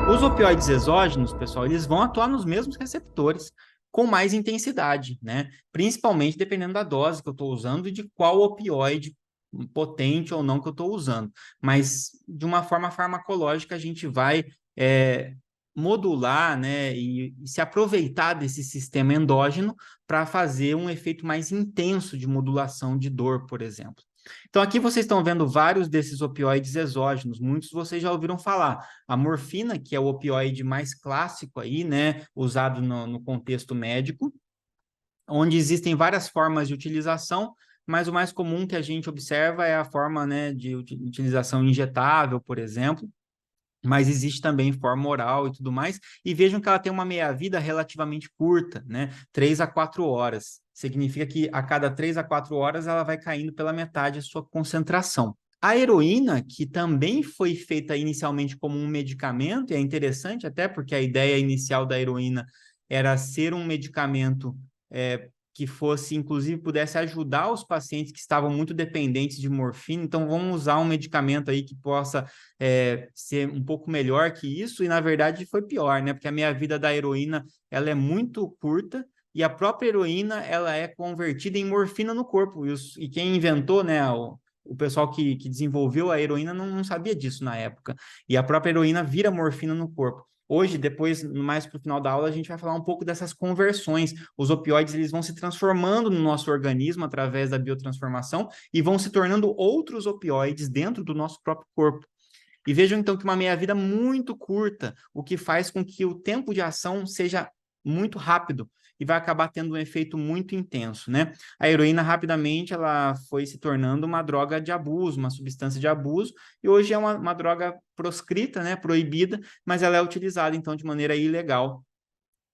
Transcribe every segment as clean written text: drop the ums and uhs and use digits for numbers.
Os opioides exógenos, pessoal, eles vão atuar nos mesmos receptores com mais intensidade, né? Principalmente dependendo da dose que eu estou usando e de qual opioide potente ou não que eu estou usando. Mas, de uma forma farmacológica, a gente vai modular, né, e se aproveitar desse sistema endógeno para fazer um efeito mais intenso de modulação de dor, por exemplo. Então, aqui vocês estão vendo vários desses opioides exógenos, muitos vocês já ouviram falar. A morfina, que é o opioide mais clássico aí, né, usado no contexto médico, onde existem várias formas de utilização, mas o mais comum que a gente observa é a forma, né, de utilização injetável, por exemplo, mas existe também forma oral e tudo mais, e vejam que ela tem uma meia-vida relativamente curta, né, 3 a 4 horas. Significa que a cada 3 a 4 horas ela vai caindo pela metade a sua concentração. A heroína, que também foi feita inicialmente como um medicamento, e é interessante até porque a ideia inicial da heroína era ser um medicamento que fosse, inclusive, pudesse ajudar os pacientes que estavam muito dependentes de morfina. Então, vamos usar um medicamento aí que possa ser um pouco melhor que isso, e na verdade foi pior, né? Porque a meia-vida da heroína, ela é muito curta, e a própria heroína, ela é convertida em morfina no corpo, e quem inventou, né, o pessoal que desenvolveu a heroína não sabia disso na época, e a própria heroína vira morfina no corpo. Hoje, depois, mais para o final da aula, a gente vai falar um pouco dessas conversões. Os opioides, eles vão se transformando no nosso organismo através da biotransformação e vão se tornando outros opioides dentro do nosso próprio corpo. E vejam, então, que uma meia-vida muito curta, o que faz com que o tempo de ação seja muito rápido e vai acabar tendo um efeito muito intenso, né? A heroína, rapidamente, ela foi se tornando uma droga de abuso, uma substância de abuso, e hoje é uma droga proscrita, né? Proibida, mas ela é utilizada, então, de maneira ilegal,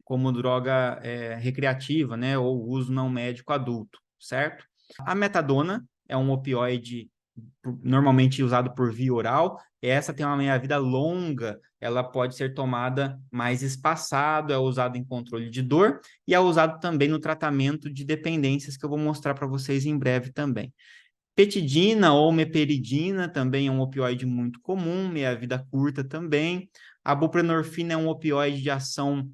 como droga recreativa, né? Ou uso não médico adulto, certo? A metadona é um opioide normalmente usado por via oral. Essa tem uma meia-vida longa, ela pode ser tomada mais espaçado, é usado em controle de dor e é usado também no tratamento de dependências, que eu vou mostrar para vocês em breve também. Petidina ou meperidina também é um opioide muito comum, meia-vida curta também. A buprenorfina é um opioide de ação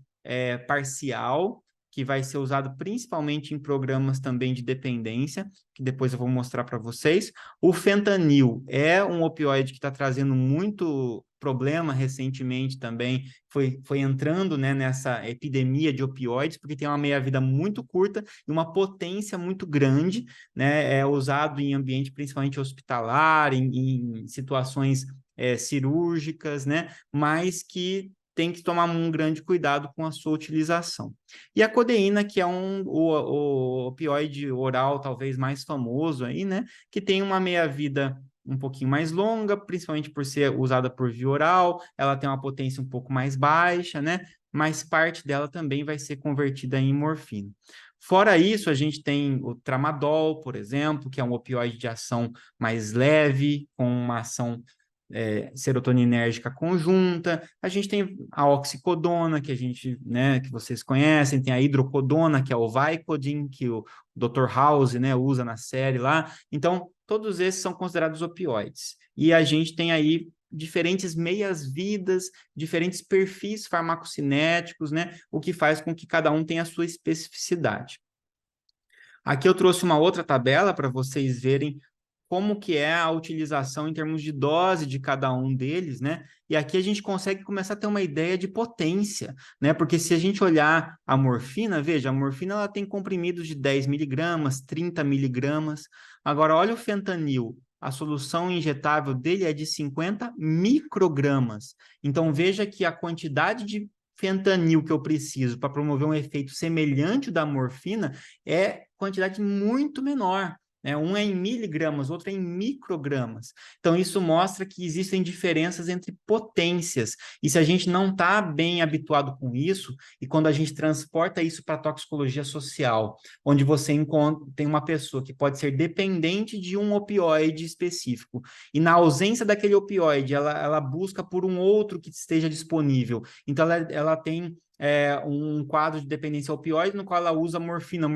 parcial, que vai ser usado principalmente em programas também de dependência, que depois eu vou mostrar para vocês. O fentanil é um opioide que está trazendo muito problema recentemente também, foi entrando, né, nessa epidemia de opioides, porque tem uma meia-vida muito curta e uma potência muito grande, né, é usado em ambiente principalmente hospitalar, em situações cirúrgicas, né, mas que tem que tomar um grande cuidado com a sua utilização. E a codeína, que é o opioide oral talvez mais famoso aí, né, que tem uma meia-vida um pouquinho mais longa, principalmente por ser usada por via oral, ela tem uma potência um pouco mais baixa, né, mas parte dela também vai ser convertida em morfina. Fora isso, a gente tem o tramadol, por exemplo, que é um opioide de ação mais leve, com uma ação serotoninérgica conjunta. A gente tem a oxicodona, que a gente, né, que vocês conhecem, tem a hidrocodona, que é o Vicodin, que o Dr. House, né, usa na série lá. Então, todos esses são considerados opioides. E a gente tem aí diferentes meias-vidas, diferentes perfis farmacocinéticos, né, o que faz com que cada um tenha a sua especificidade. Aqui eu trouxe uma outra tabela para vocês verem como que é a utilização em termos de dose de cada um deles, né? E aqui a gente consegue começar a ter uma ideia de potência, né? Porque se a gente olhar a morfina, veja, a morfina ela tem comprimidos de 10 miligramas, 30 miligramas. Agora, olha o fentanil. A solução injetável dele é de 50 microgramas. Então, veja que a quantidade de fentanil que eu preciso para promover um efeito semelhante da morfina é quantidade muito menor. Né? Um é em miligramas, outro é em microgramas. Então, isso mostra que existem diferenças entre potências. E se a gente não está bem habituado com isso, e quando a gente transporta isso para a toxicologia social, onde você tem uma pessoa que pode ser dependente de um opioide específico, e na ausência daquele opioide, ela busca por um outro que esteja disponível. Então, ela tem um quadro de dependência opioide no qual ela usa morfina,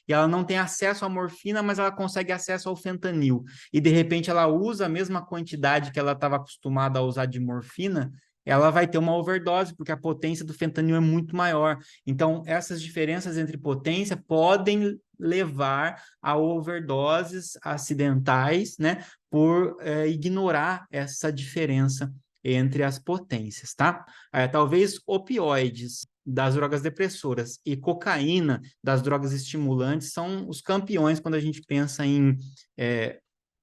e ela não tem acesso à morfina, mas ela consegue acesso ao fentanil, e de repente ela usa a mesma quantidade que ela estava acostumada a usar de morfina, ela vai ter uma overdose, porque a potência do fentanil é muito maior. Então, essas diferenças entre potência podem levar a overdoses acidentais, né, por ignorar essa diferença entre as potências, tá? Talvez opioides das drogas depressoras e cocaína das drogas estimulantes são os campeões quando a gente pensa em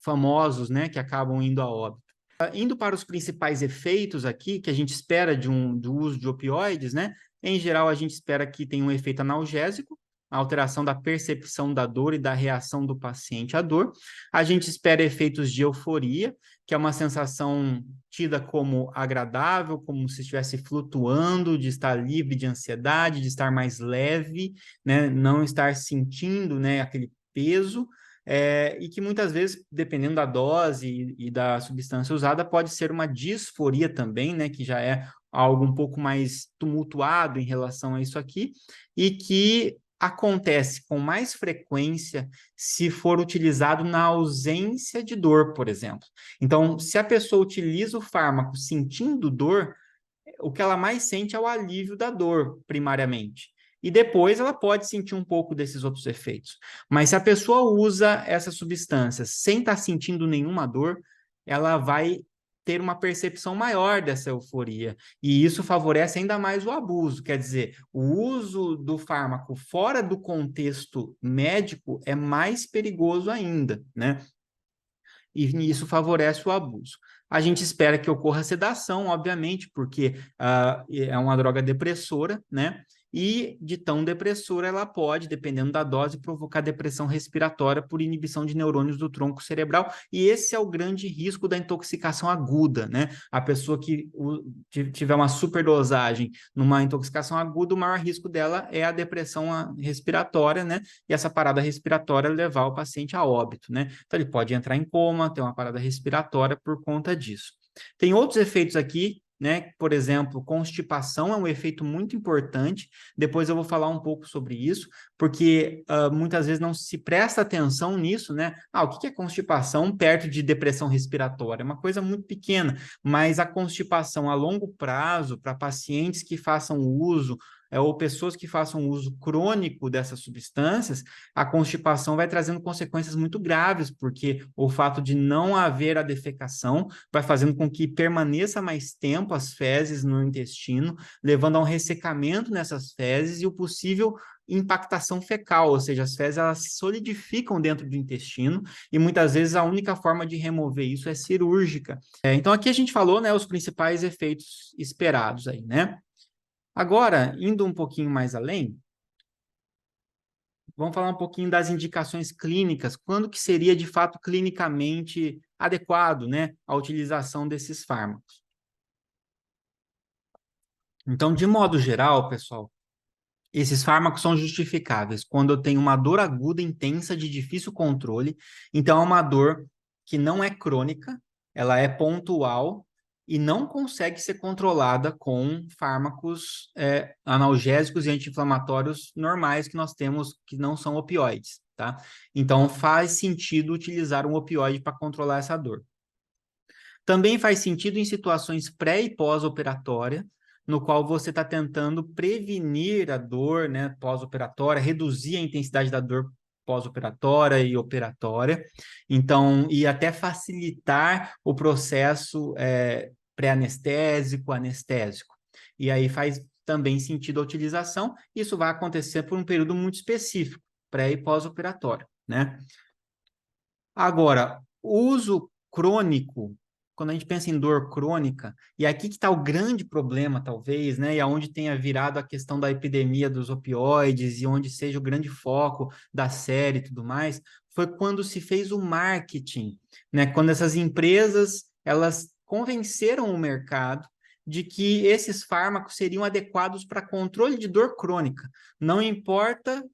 famosos, né, que acabam indo a óbito. Indo para os principais efeitos aqui, que a gente espera do uso de opioides, né? Em geral, a gente espera que tenha um efeito analgésico, a alteração da percepção da dor e da reação do paciente à dor. A gente espera efeitos de euforia, que é uma sensação tida como agradável, como se estivesse flutuando, de estar livre de ansiedade, de estar mais leve, né? Não estar sentindo, né, aquele peso. E que muitas vezes, dependendo da dose e da substância usada, pode ser uma disforia também, né, que já é algo um pouco mais tumultuado em relação a isso aqui, e que acontece com mais frequência se for utilizado na ausência de dor, por exemplo. Então, se a pessoa utiliza o fármaco sentindo dor, o que ela mais sente é o alívio da dor, primariamente. E depois ela pode sentir um pouco desses outros efeitos. Mas se a pessoa usa essas substâncias sem estar sentindo nenhuma dor, ela vai ter uma percepção maior dessa euforia. E isso favorece ainda mais o abuso. Quer dizer, o uso do fármaco fora do contexto médico é mais perigoso ainda, né? E isso favorece o abuso. A gente espera que ocorra sedação, obviamente, porque é uma droga depressora, né? E de tão depressora, ela pode, dependendo da dose, provocar depressão respiratória por inibição de neurônios do tronco cerebral. E esse é o grande risco da intoxicação aguda, né? A pessoa que tiver uma superdosagem numa intoxicação aguda, o maior risco dela é a depressão respiratória, né? E essa parada respiratória levar o paciente a óbito, né? Então, ele pode entrar em coma, ter uma parada respiratória por conta disso. Tem outros efeitos aqui, né? Por exemplo, constipação é um efeito muito importante. Depois eu vou falar um pouco sobre isso, porque muitas vezes não se presta atenção nisso, né? O que é constipação perto de depressão respiratória? É uma coisa muito pequena, mas a constipação a longo prazo, para pacientes que façam uso ou pessoas que façam uso crônico dessas substâncias, a constipação vai trazendo consequências muito graves, porque o fato de não haver a defecação vai fazendo com que permaneça mais tempo as fezes no intestino, levando a um ressecamento nessas fezes e o possível impactação fecal, ou seja, as fezes elas se solidificam dentro do intestino e muitas vezes a única forma de remover isso é cirúrgica. Então aqui a gente falou, né, os principais efeitos esperados aí, né? Agora, indo um pouquinho mais além, vamos falar um pouquinho das indicações clínicas, quando que seria de fato clinicamente adequado, né, a utilização desses fármacos. Então, de modo geral, pessoal, esses fármacos são justificáveis quando eu tenho uma dor aguda intensa de difícil controle, então é uma dor que não é crônica, ela é pontual e não consegue ser controlada com fármacos analgésicos e anti-inflamatórios normais que nós temos, que não são opioides, tá? Então faz sentido utilizar um opioide para controlar essa dor. Também faz sentido em situações pré e pós-operatória, no qual você está tentando prevenir a dor, né, pós-operatória, reduzir a intensidade da dor pós-operatória e operatória, então, e até facilitar o processo pré-anestésico, anestésico. E aí faz também sentido a utilização, isso vai acontecer por um período muito específico, pré e pós-operatório, né? Agora, o uso crônico, quando a gente pensa em dor crônica, e aqui que está o grande problema, talvez, né? E aonde tenha virado a questão da epidemia dos opioides e onde seja o grande foco da série e tudo mais, foi quando se fez o marketing, né? Quando essas empresas, elas convenceram o mercado de que esses fármacos seriam adequados para controle de dor crônica. Não importa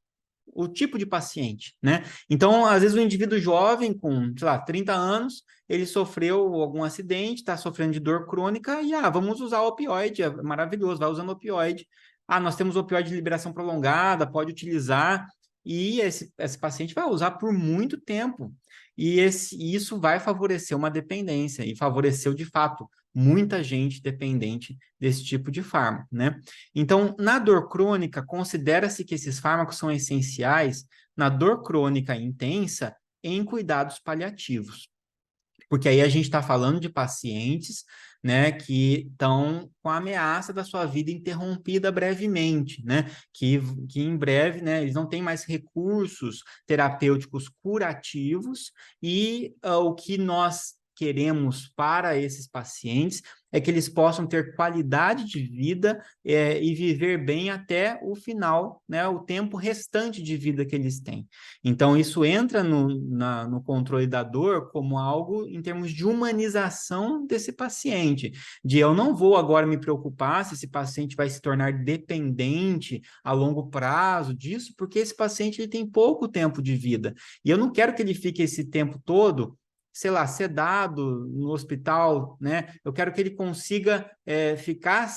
o tipo de paciente, né? Então, às vezes, o indivíduo jovem, com, sei lá, 30 anos, ele sofreu algum acidente, está sofrendo de dor crônica, e, vamos usar opioide, é maravilhoso, vai usando opioide. Nós temos opioide de liberação prolongada, pode utilizar, e esse paciente vai usar por muito tempo. E isso vai favorecer uma dependência, e favoreceu, de fato, muita gente dependente desse tipo de fármaco, né? Então, na dor crônica, considera-se que esses fármacos são essenciais na dor crônica intensa em cuidados paliativos. Porque aí a gente está falando de pacientes, né, que estão com a ameaça da sua vida interrompida brevemente, né, que em breve, né, eles não têm mais recursos terapêuticos curativos e o que nós queremos para esses pacientes é que eles possam ter qualidade de vida e viver bem até o final, né, o tempo restante de vida que eles têm. Então, isso entra no controle da dor como algo em termos de humanização desse paciente, de eu não vou agora me preocupar se esse paciente vai se tornar dependente a longo prazo disso, porque esse paciente ele tem pouco tempo de vida. E eu não quero que ele fique esse tempo todo, sei lá, sedado no hospital, né? Eu quero que ele consiga ficar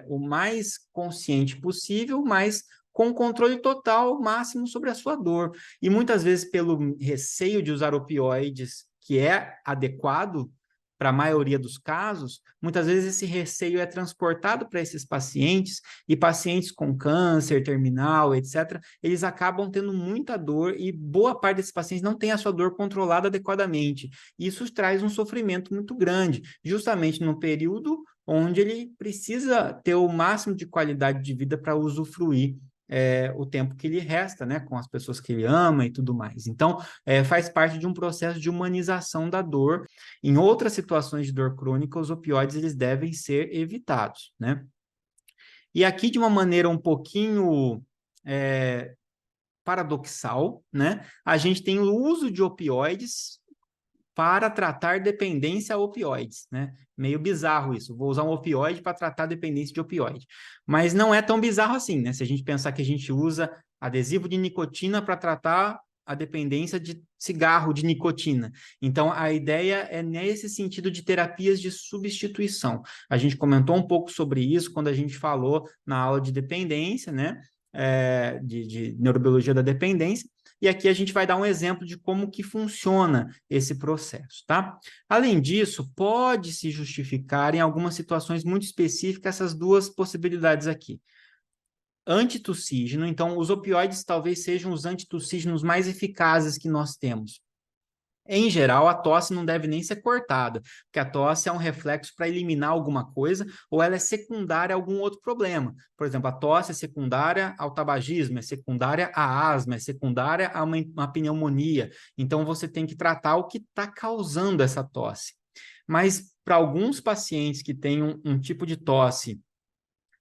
o mais consciente possível, mas com controle total, máximo sobre a sua dor. E muitas vezes, pelo receio de usar opioides, que é adequado para a maioria dos casos, muitas vezes esse receio é transportado para esses pacientes, e pacientes com câncer terminal, etc., eles acabam tendo muita dor, e boa parte desses pacientes não tem a sua dor controlada adequadamente. Isso traz um sofrimento muito grande, justamente no período onde ele precisa ter o máximo de qualidade de vida para usufruir o tempo que lhe resta, né, com as pessoas que ele ama e tudo mais. Então, faz parte de um processo de humanização da dor. Em outras situações de dor crônica, os opioides eles devem ser evitados, né? E aqui, de uma maneira um pouquinho paradoxal, né, a gente tem o uso de opioides para tratar dependência a opioides, né? Meio bizarro isso. Vou usar um opioide para tratar dependência de opioide. Mas não é tão bizarro assim, né? Se a gente pensar que a gente usa adesivo de nicotina para tratar a dependência de cigarro de nicotina. Então, a ideia é nesse sentido de terapias de substituição. A gente comentou um pouco sobre isso quando a gente falou na aula de dependência, né? De neurobiologia da dependência. E aqui a gente vai dar um exemplo de como que funciona esse processo, tá? Além disso, pode se justificar em algumas situações muito específicas essas duas possibilidades aqui. Antitussígeno, então os opioides talvez sejam os antitussígenos mais eficazes que nós temos. Em geral, a tosse não deve nem ser cortada, porque a tosse é um reflexo para eliminar alguma coisa, ou ela é secundária a algum outro problema. Por exemplo, a tosse é secundária ao tabagismo, é secundária à asma, é secundária a uma pneumonia. Então, você tem que tratar o que está causando essa tosse. Mas, para alguns pacientes que têm um tipo de tosse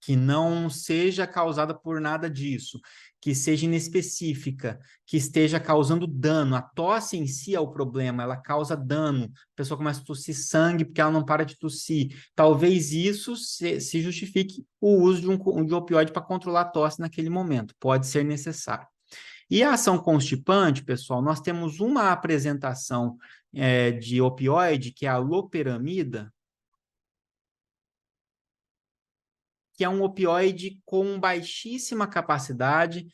que não seja causada por nada disso, que seja inespecífica, que esteja causando dano. A tosse em si é o problema, ela causa dano. A pessoa começa a tossir sangue porque ela não para de tossir. Talvez isso se justifique o uso de opioide para controlar a tosse naquele momento. Pode ser necessário. E a ação constipante, pessoal, nós temos uma apresentação de opioide, que é a loperamida, que é um opioide com baixíssima capacidade,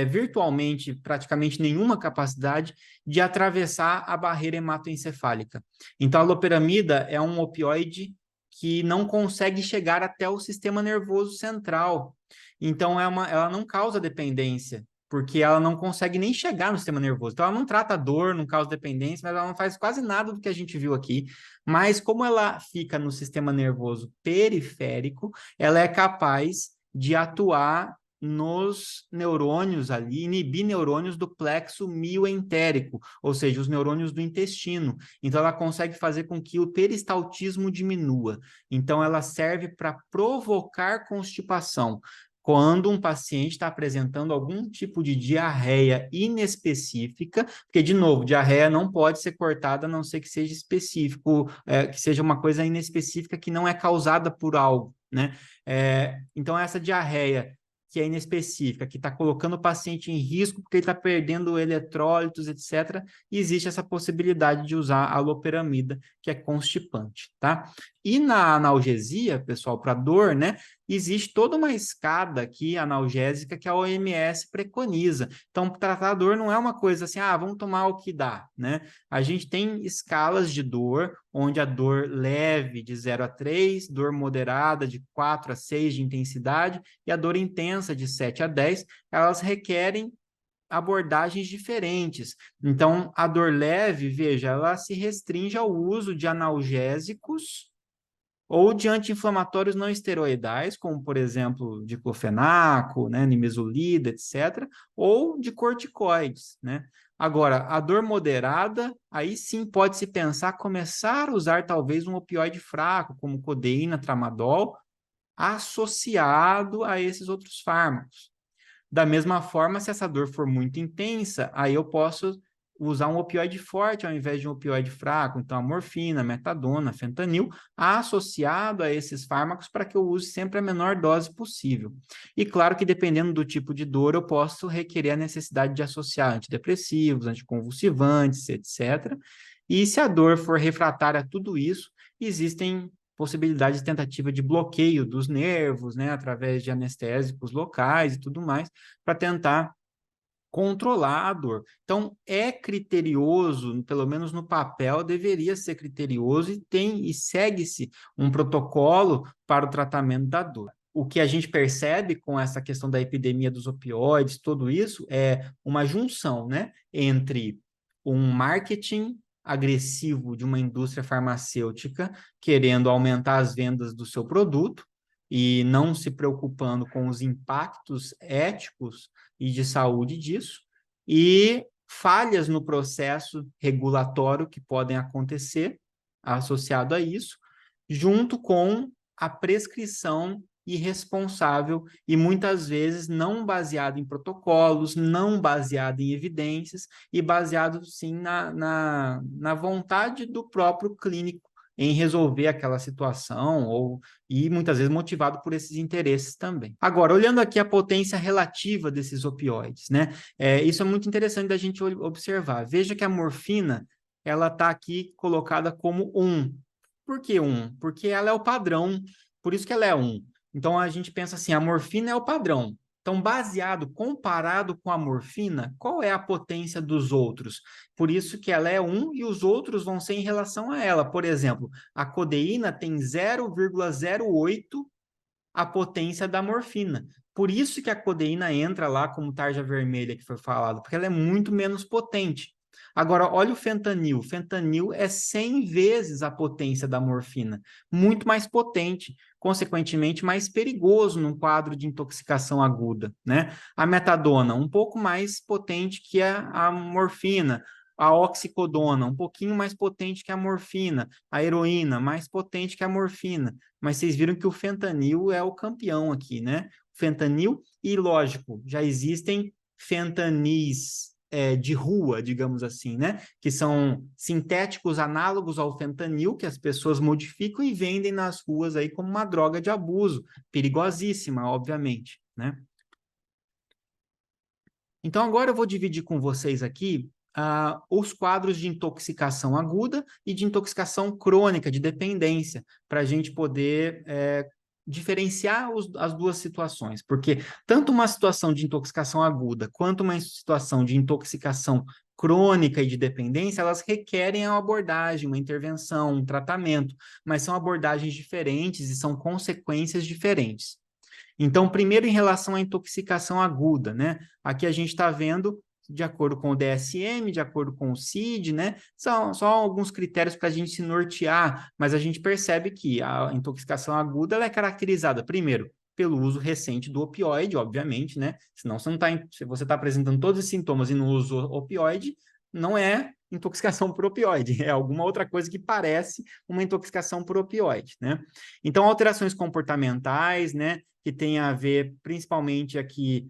virtualmente praticamente nenhuma capacidade de atravessar a barreira hematoencefálica. Então, a loperamida é um opioide que não consegue chegar até o sistema nervoso central. Então, ela não causa dependência, porque ela não consegue nem chegar no sistema nervoso. Então, ela não trata dor, não causa dependência, mas ela não faz quase nada do que a gente viu aqui. Mas como ela fica no sistema nervoso periférico, ela é capaz de atuar nos neurônios ali, inibir neurônios do plexo mioentérico, ou seja, os neurônios do intestino. Então, ela consegue fazer com que o peristaltismo diminua. Então, ela serve para provocar constipação. Quando um paciente está apresentando algum tipo de diarreia inespecífica, porque, de novo, diarreia não pode ser cortada a não ser que seja específico, que seja uma coisa inespecífica que não é causada por algo, né? Então, essa diarreia que é inespecífica, que está colocando o paciente em risco porque ele está perdendo eletrólitos, etc., e existe essa possibilidade de usar a loperamida, que é constipante, tá? E na analgesia, pessoal, para dor, né, existe toda uma escada aqui analgésica que a OMS preconiza. Então, tratar a dor não é uma coisa assim, vamos tomar o que dá, né? A gente tem escalas de dor, onde a dor leve de 0 a 3, dor moderada de 4 a 6 de intensidade e a dor intensa de 7 a 10, elas requerem abordagens diferentes. Então, a dor leve, veja, ela se restringe ao uso de analgésicos ou de anti-inflamatórios não esteroidais, como, por exemplo, diclofenaco, né, nimesulida, etc., ou de corticoides, né? Agora, a dor moderada, aí sim pode-se pensar começar a usar talvez um opioide fraco, como codeína, tramadol, associado a esses outros fármacos. Da mesma forma, se essa dor for muito intensa, aí eu posso usar um opioide forte ao invés de um opioide fraco, então a morfina, metadona, fentanil, associado a esses fármacos para que eu use sempre a menor dose possível. E claro que dependendo do tipo de dor, eu posso requerer a necessidade de associar antidepressivos, anticonvulsivantes, etc. E se a dor for refratária a tudo isso, existem possibilidade de tentativa de bloqueio dos nervos, né, através de anestésicos locais e tudo mais, para tentar controlar a dor. Então, é criterioso, pelo menos no papel, deveria ser criterioso e segue-se um protocolo para o tratamento da dor. O que a gente percebe com essa questão da epidemia dos opioides, tudo isso, é uma junção, né, entre um marketing agressivo de uma indústria farmacêutica querendo aumentar as vendas do seu produto e não se preocupando com os impactos éticos e de saúde disso, e falhas no processo regulatório que podem acontecer associado a isso, junto com a prescrição irresponsável e muitas vezes não baseado em protocolos, não baseado em evidências e baseado sim na vontade do próprio clínico em resolver aquela situação e muitas vezes motivado por esses interesses também. Agora, olhando aqui a potência relativa desses opioides, né? Isso é muito interessante da gente observar. Veja que a morfina, ela está aqui colocada como 1. Por que 1? Porque ela é o padrão, por isso que ela é 1. Então, a gente pensa assim, a morfina é o padrão. Então, comparado com a morfina, qual é a potência dos outros? Por isso que ela é 1 e os outros vão ser em relação a ela. Por exemplo, a codeína tem 0,08 a potência da morfina. Por isso que a codeína entra lá como tarja vermelha que foi falado, porque ela é muito menos potente. Agora, olha o fentanil. O fentanil é 100 vezes a potência da morfina, muito mais potente, consequentemente mais perigoso num quadro de intoxicação aguda, né? A metadona, um pouco mais potente que a morfina. A oxicodona, um pouquinho mais potente que a morfina. A heroína, mais potente que a morfina. Mas vocês viram que o fentanil é o campeão aqui, né? Fentanil, e lógico, já existem fentanis de rua, digamos assim, né? Que são sintéticos análogos ao fentanil, que as pessoas modificam e vendem nas ruas aí como uma droga de abuso, perigosíssima, obviamente, né? Então, agora eu vou dividir com vocês aqui os quadros de intoxicação aguda e de intoxicação crônica, de dependência, para a gente poder diferenciar as duas situações, porque tanto uma situação de intoxicação aguda quanto uma situação de intoxicação crônica e de dependência, elas requerem uma abordagem, uma intervenção, um tratamento, mas são abordagens diferentes e são consequências diferentes. Então, primeiro em relação à intoxicação aguda, né? Aqui a gente está vendo, de acordo com o DSM, de acordo com o CID, né? São só alguns critérios para a gente se nortear, mas a gente percebe que a intoxicação aguda ela é caracterizada, primeiro, pelo uso recente do opioide, obviamente, né? Senão você não tá, se você está apresentando todos os sintomas e não usa opioide, não é intoxicação por opioide, é alguma outra coisa que parece uma intoxicação por opioide, né? Então, alterações comportamentais, né? Que tem a ver principalmente aqui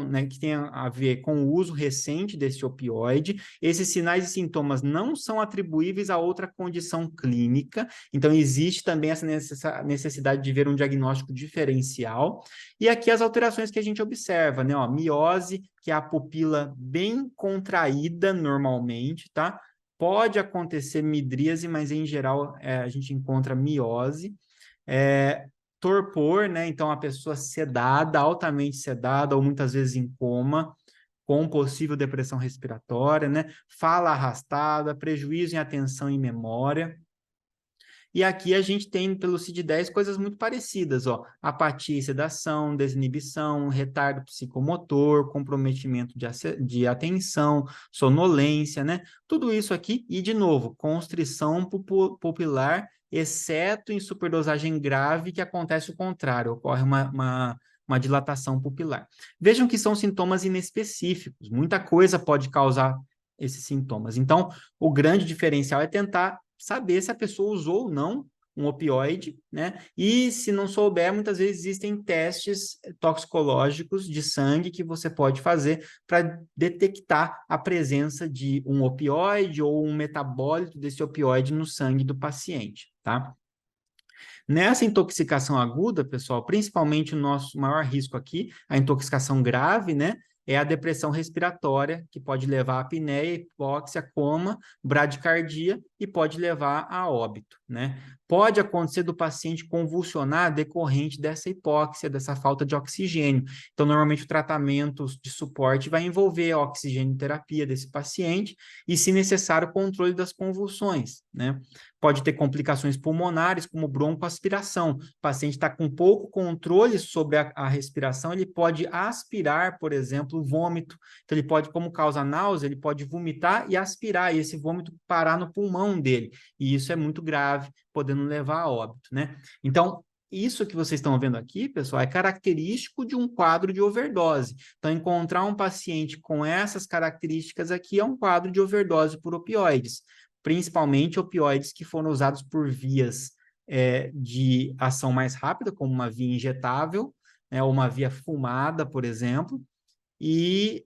né, que tem a ver com o uso recente desse opioide. Esses sinais e sintomas não são atribuíveis a outra condição clínica, então existe também essa necessidade de ver um diagnóstico diferencial. E aqui as alterações que a gente observa, né? Ó, miose, que é a pupila bem contraída normalmente, tá? Pode acontecer midríase, mas em geral a gente encontra miose. Torpor, né? Então, a pessoa sedada, altamente sedada, ou muitas vezes em coma, com possível depressão respiratória, né? Fala arrastada, prejuízo em atenção e memória. E aqui a gente tem, pelo CID-10, coisas muito parecidas, ó. Apatia e sedação, desinibição, retardo psicomotor, comprometimento de atenção, sonolência, né? Tudo isso aqui, e de novo, constrição pupilar, exceto em superdosagem grave, que acontece o contrário, ocorre uma dilatação pupilar. Vejam que são sintomas inespecíficos, muita coisa pode causar esses sintomas. Então, o grande diferencial é tentar saber se a pessoa usou ou não um opioide, né? E se não souber, muitas vezes existem testes toxicológicos de sangue que você pode fazer para detectar a presença de um opioide ou um metabólito desse opioide no sangue do paciente, tá? Nessa intoxicação aguda, pessoal, principalmente o nosso maior risco aqui, a intoxicação grave, né? É a depressão respiratória, que pode levar a apneia, hipóxia, coma, bradicardia e pode levar a óbito, né? Pode acontecer do paciente convulsionar decorrente dessa hipóxia, dessa falta de oxigênio. Então, normalmente o tratamento de suporte vai envolver a oxigenoterapia desse paciente e, se necessário, o controle das convulsões, né? Pode ter complicações pulmonares, como broncoaspiração. O paciente está com pouco controle sobre a respiração, ele pode aspirar, por exemplo, o vômito. Então, ele pode, como causa náusea, ele pode vomitar e aspirar, e esse vômito parar no pulmão dele. E isso é muito grave, podendo levar a óbito, né? Então, isso que vocês estão vendo aqui, pessoal, é característico de um quadro de overdose. Então, encontrar um paciente com essas características aqui é um quadro de overdose por opioides, principalmente opioides que foram usados por vias de ação mais rápida, como uma via injetável, né, ou uma via fumada, por exemplo, e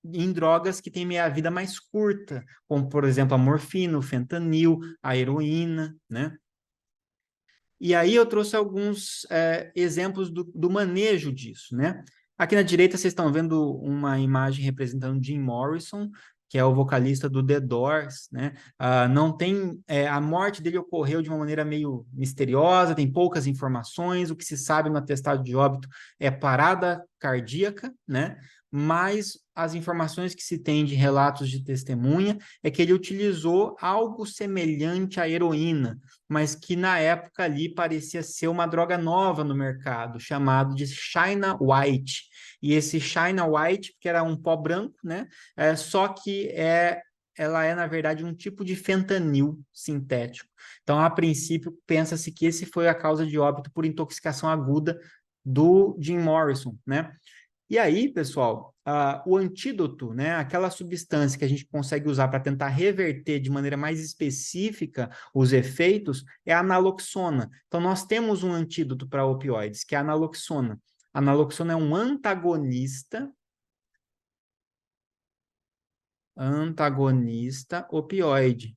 em drogas que têm meia-vida mais curta, como, por exemplo, a morfina, o fentanil, a heroína, né? E aí eu trouxe alguns exemplos do manejo disso, né? Aqui na direita vocês estão vendo uma imagem representando Jim Morrison, que é o vocalista do The Doors, né? Não tem, a morte dele ocorreu de uma maneira meio misteriosa, tem poucas informações, o que se sabe no atestado de óbito é parada cardíaca, né? Mas as informações que se tem de relatos de testemunha é que ele utilizou algo semelhante à heroína, mas que na época ali parecia ser uma droga nova no mercado, chamado de China White. E esse China White, que era um pó branco, né? Só que ela é, na verdade, um tipo de fentanil sintético. Então, a princípio, pensa-se que esse foi a causa de óbito por intoxicação aguda do Jim Morrison, né? E aí, pessoal, o antídoto, né, aquela substância que a gente consegue usar para tentar reverter de maneira mais específica os efeitos, é a naloxona. Então, nós temos um antídoto para opioides, que é a naloxona. A naloxona é um antagonista opioide.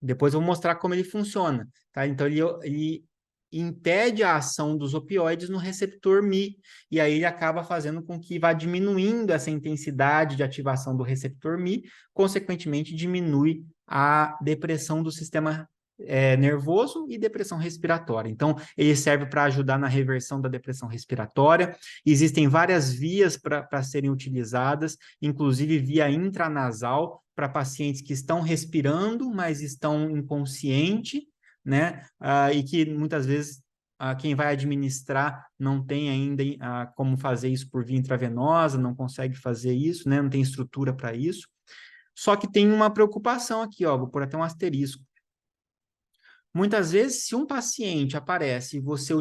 Depois eu vou mostrar como ele funciona, tá? Então, ele impede a ação dos opioides no receptor Mi, e aí ele acaba fazendo com que vá diminuindo essa intensidade de ativação do receptor Mi, consequentemente diminui a depressão do sistema nervoso e depressão respiratória. Então, ele serve para ajudar na reversão da depressão respiratória. Existem várias vias para serem utilizadas, inclusive via intranasal, para pacientes que estão respirando, mas estão inconscientes, né? E que muitas vezes quem vai administrar não tem ainda como fazer isso por via intravenosa, não consegue fazer isso, né? Não tem estrutura para isso. Só que tem uma preocupação aqui, ó, vou pôr até um asterisco. Muitas vezes, se um paciente aparece e você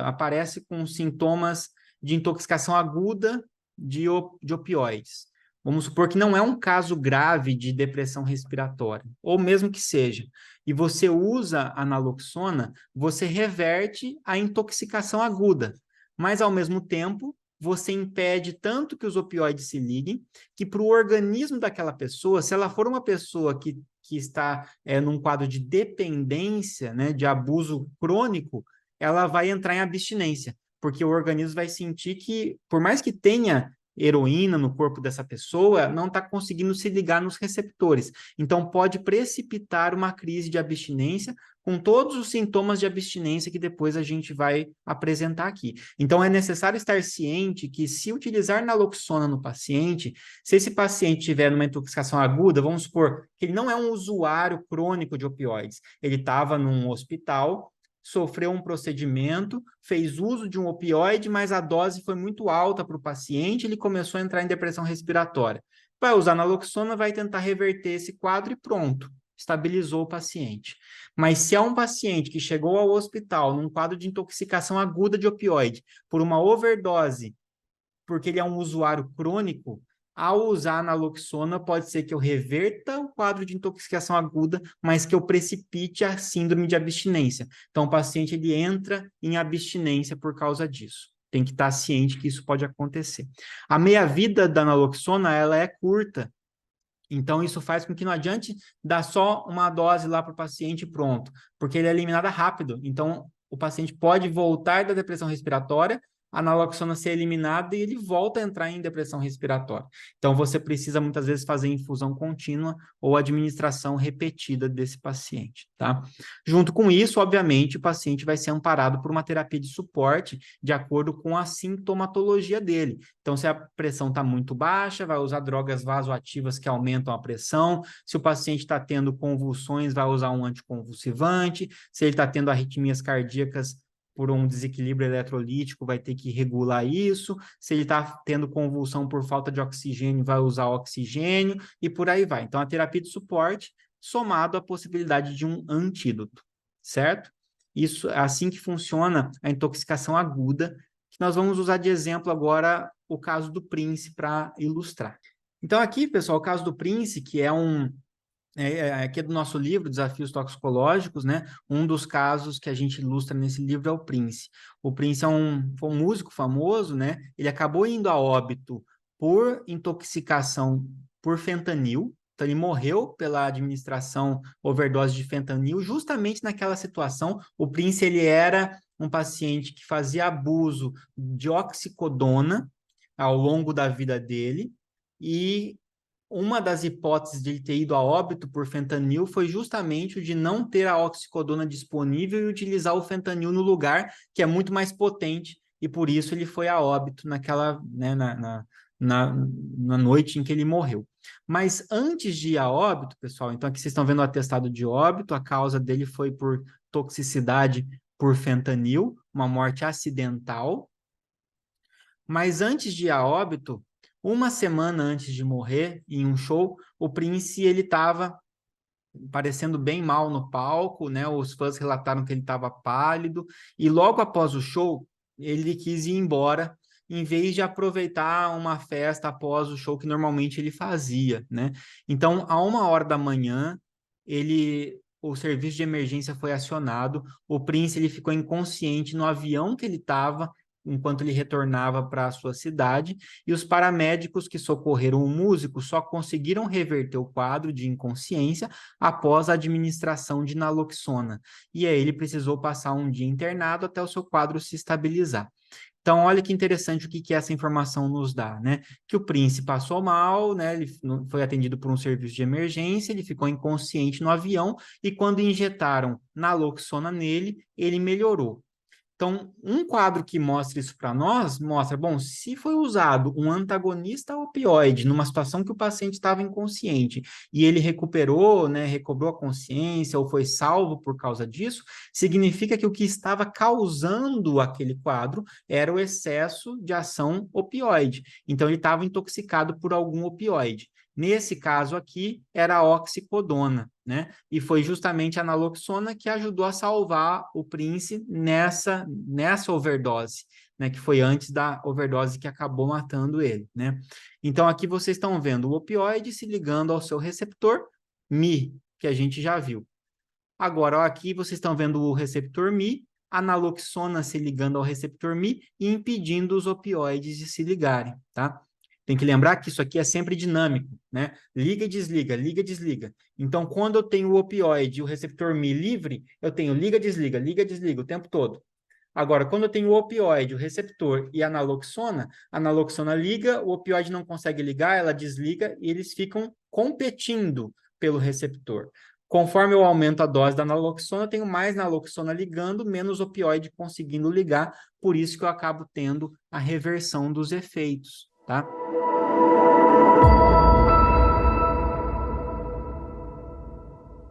aparece com sintomas de intoxicação aguda de opioides, vamos supor que não é um caso grave de depressão respiratória, ou mesmo que seja, e você usa a naloxona, você reverte a intoxicação aguda. mas ao mesmo tempo você impede tanto que os opioides se liguem, que para o organismo daquela pessoa, se ela for uma pessoa que está num quadro de dependência, né, de abuso crônico, ela vai entrar em abstinência, porque o organismo vai sentir que, por mais que tenha heroína no corpo dessa pessoa, não está conseguindo se ligar nos receptores. Então, pode precipitar uma crise de abstinência com todos os sintomas de abstinência que depois a gente vai apresentar aqui. Então, é necessário estar ciente que, se utilizar naloxona no paciente, se esse paciente tiver uma intoxicação aguda, vamos supor que ele não é um usuário crônico de opioides, ele estava num hospital, sofreu um procedimento, fez uso de um opioide, mas a dose foi muito alta para o paciente, ele começou a entrar em depressão respiratória. Vai usar naloxona, vai tentar reverter esse quadro e pronto, estabilizou o paciente. Mas se é um paciente que chegou ao hospital num quadro de intoxicação aguda de opioide por uma overdose, porque ele é um usuário crônico, ao usar a naloxona, pode ser que eu reverta o quadro de intoxicação aguda, mas que eu precipite a síndrome de abstinência. Então, o paciente ele entra em abstinência por causa disso. Tem que estar ciente que isso pode acontecer. A meia-vida da naloxona, ela é curta. Então, isso faz com que não adiante dar só uma dose lá para o paciente e pronto, porque ele é eliminada rápido. Então, o paciente pode voltar da depressão respiratória, a naloxona ser eliminada e ele volta a entrar em depressão respiratória. Então, você precisa muitas vezes fazer infusão contínua ou administração repetida desse paciente, tá? Junto com isso, obviamente, o paciente vai ser amparado por uma terapia de suporte de acordo com a sintomatologia dele. Então, se a pressão está muito baixa, vai usar drogas vasoativas que aumentam a pressão. Se o paciente está tendo convulsões, vai usar um anticonvulsivante. Se ele está tendo arritmias cardíacas por um desequilíbrio eletrolítico, vai ter que regular isso. Se ele está tendo convulsão por falta de oxigênio, vai usar oxigênio e por aí vai. Então, a terapia de suporte somado à possibilidade de um antídoto, certo? Isso é assim que funciona a intoxicação aguda, que nós vamos usar de exemplo agora o caso do Prince para ilustrar. Então, aqui, pessoal, o caso do Prince, que é aqui é do nosso livro, Desafios Toxicológicos, né? Um dos casos que a gente ilustra nesse livro é o Prince. O Prince foi um músico famoso, né? Ele acabou indo a óbito por intoxicação por fentanil. Então, ele morreu pela administração overdose de fentanil, justamente naquela situação. O Prince, ele era um paciente que fazia abuso de oxicodona ao longo da vida dele, e uma das hipóteses de ele ter ido a óbito por fentanil foi justamente o de não ter a oxicodona disponível e utilizar o fentanil no lugar, que é muito mais potente, e por isso ele foi a óbito naquela, né, na noite em que ele morreu. Mas antes de ir a óbito, pessoal, então aqui vocês estão vendo o atestado de óbito, a causa dele foi por toxicidade por fentanil, uma morte acidental. Mas antes de ir a óbito, uma semana antes de morrer, em um show, o Prince ele estava parecendo bem mal no palco, né? Os fãs relataram que ele estava pálido, e logo após o show, ele quis ir embora, em vez de aproveitar uma festa após o show que normalmente ele fazia, né? Então, a 1h da manhã, o serviço de emergência foi acionado, o Prince ele ficou inconsciente no avião que ele estava, enquanto ele retornava para a sua cidade, e os paramédicos que socorreram o músico só conseguiram reverter o quadro de inconsciência após a administração de naloxona. E aí ele precisou passar um dia internado até o seu quadro se estabilizar. Então, olha que interessante o que essa informação nos dá, né? Que o Prince passou mal, né? Ele foi atendido por um serviço de emergência, ele ficou inconsciente no avião, e quando injetaram naloxona nele, ele melhorou. Então, um quadro que mostra isso para nós, mostra, bom, se foi usado um antagonista opioide numa situação que o paciente estava inconsciente e ele recuperou, né, recobrou a consciência ou foi salvo por causa disso, significa que o que estava causando aquele quadro era o excesso de ação opioide. Então, ele estava intoxicado por algum opioide. Nesse caso aqui, era a oxicodona, né? E foi justamente a naloxona que ajudou a salvar o Prince nessa overdose, né? Que foi antes da overdose que acabou matando ele, né? Então, aqui vocês estão vendo o opioide se ligando ao seu receptor Mi, que a gente já viu. Agora, ó, aqui vocês estão vendo o receptor Mi a naloxona se ligando ao receptor Mi e impedindo os opioides de se ligarem, tá? Tem que lembrar que isso aqui é sempre dinâmico, né? Liga e desliga, liga e desliga. Então, quando eu tenho o opioide e o receptor Mi livre, eu tenho liga, desliga o tempo todo. Agora, quando eu tenho o opioide, o receptor e a naloxona liga, o opioide não consegue ligar, ela desliga e eles ficam competindo pelo receptor. Conforme eu aumento a dose da naloxona, eu tenho mais naloxona ligando, menos opioide conseguindo ligar, por isso que eu acabo tendo a reversão dos efeitos, tá?